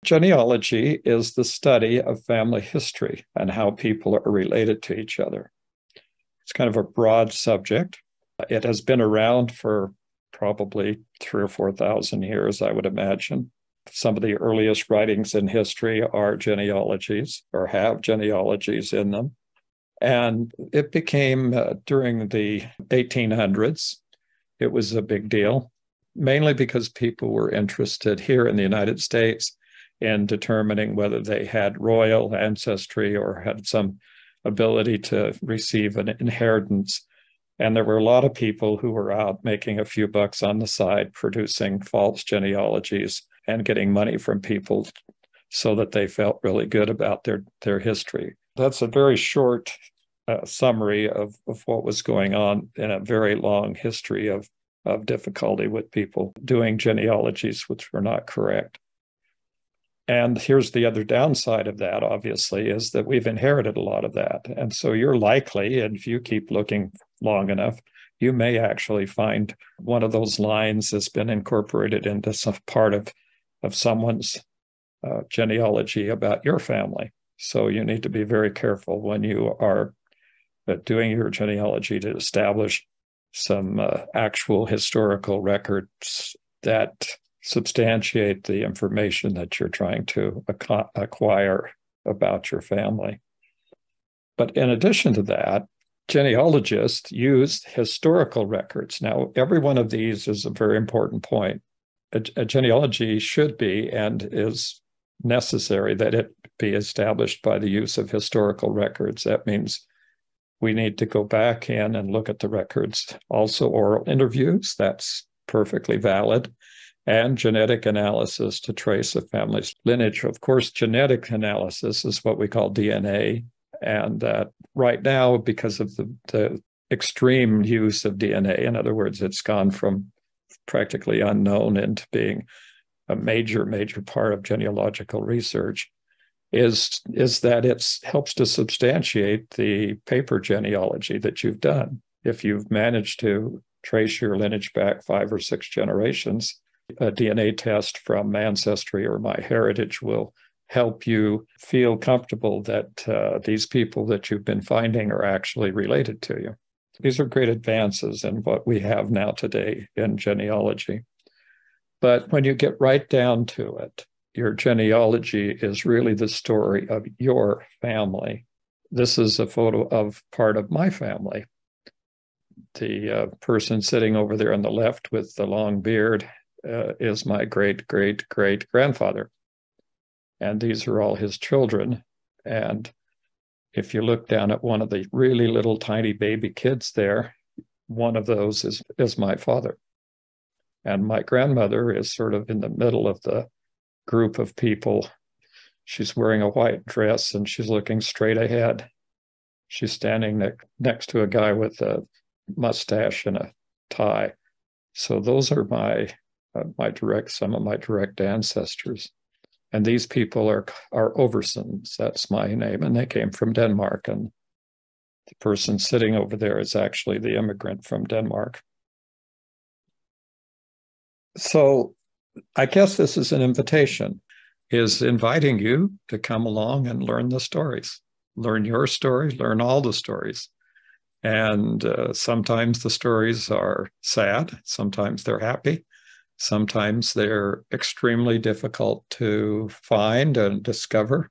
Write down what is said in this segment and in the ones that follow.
Genealogy is the study of family history and how people are related to each other. It's kind of a broad subject. It has been around for probably 3,000 or 4,000 years, I would imagine. Some of the earliest writings in history are genealogies or have genealogies in them. And it became, during the 1800s, it was a big deal, mainly because people were interested here in the United States in determining whether they had royal ancestry or had some ability to receive an inheritance. And there were a lot of people who were out making a few bucks on the side, producing false genealogies and getting money from people so that they felt really good about their history. That's a very short summary of what was going on in a very long history of difficulty with people doing genealogies which were not correct. And here's the other downside of that, obviously, is that we've inherited a lot of that. And so you're likely, and if you keep looking long enough, you may actually find one of those lines that's been incorporated into some part of someone's genealogy about your family. So you need to be very careful when you are doing your genealogy to establish some actual historical records that substantiate the information that you're trying to acquire about your family. But in addition to that, genealogists used historical records. Now, every one of these is a very important point. A genealogy should be and is necessary that it be established by the use of historical records. That means we need to go back in and look at the records. Also, oral interviews, that's perfectly valid, and genetic analysis to trace a family's lineage. Of course, genetic analysis is what we call DNA. And right now, because of the extreme use of DNA, in other words, it's gone from practically unknown into being a major part of genealogical research, is that it helps to substantiate the paper genealogy that you've done. If you've managed to trace your lineage back 5 or 6 generations, a DNA test from Ancestry or MyHeritage will help you feel comfortable that these people that you've been finding are actually related to you. These are great advances in what we have now today in genealogy. But when you get right down to it, your genealogy is really the story of your family. This is a photo of part of my family. The person sitting over there on the left with the long beard is my great-great-great-grandfather. And these are all his children. And if you look down at one of the really little tiny baby kids there, one of those is my father. And my grandmother is sort of in the middle of the group of people. She's wearing a white dress and she's looking straight ahead. She's standing next to a guy with a mustache and a tie. So those are some of my direct ancestors. And these people are Oversons. That's my name. And they came from Denmark. And the person sitting over there is actually the immigrant from Denmark. So I guess this is an invitation, is inviting you to come along and learn the stories. Learn your story, learn all the stories. And sometimes the stories are sad. Sometimes they're happy. Sometimes they're extremely difficult to find and discover.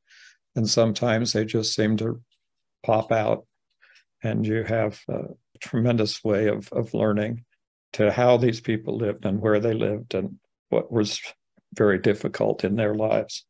And sometimes they just seem to pop out. And you have a tremendous way of learning to how these people lived and where they lived and what was very difficult in their lives.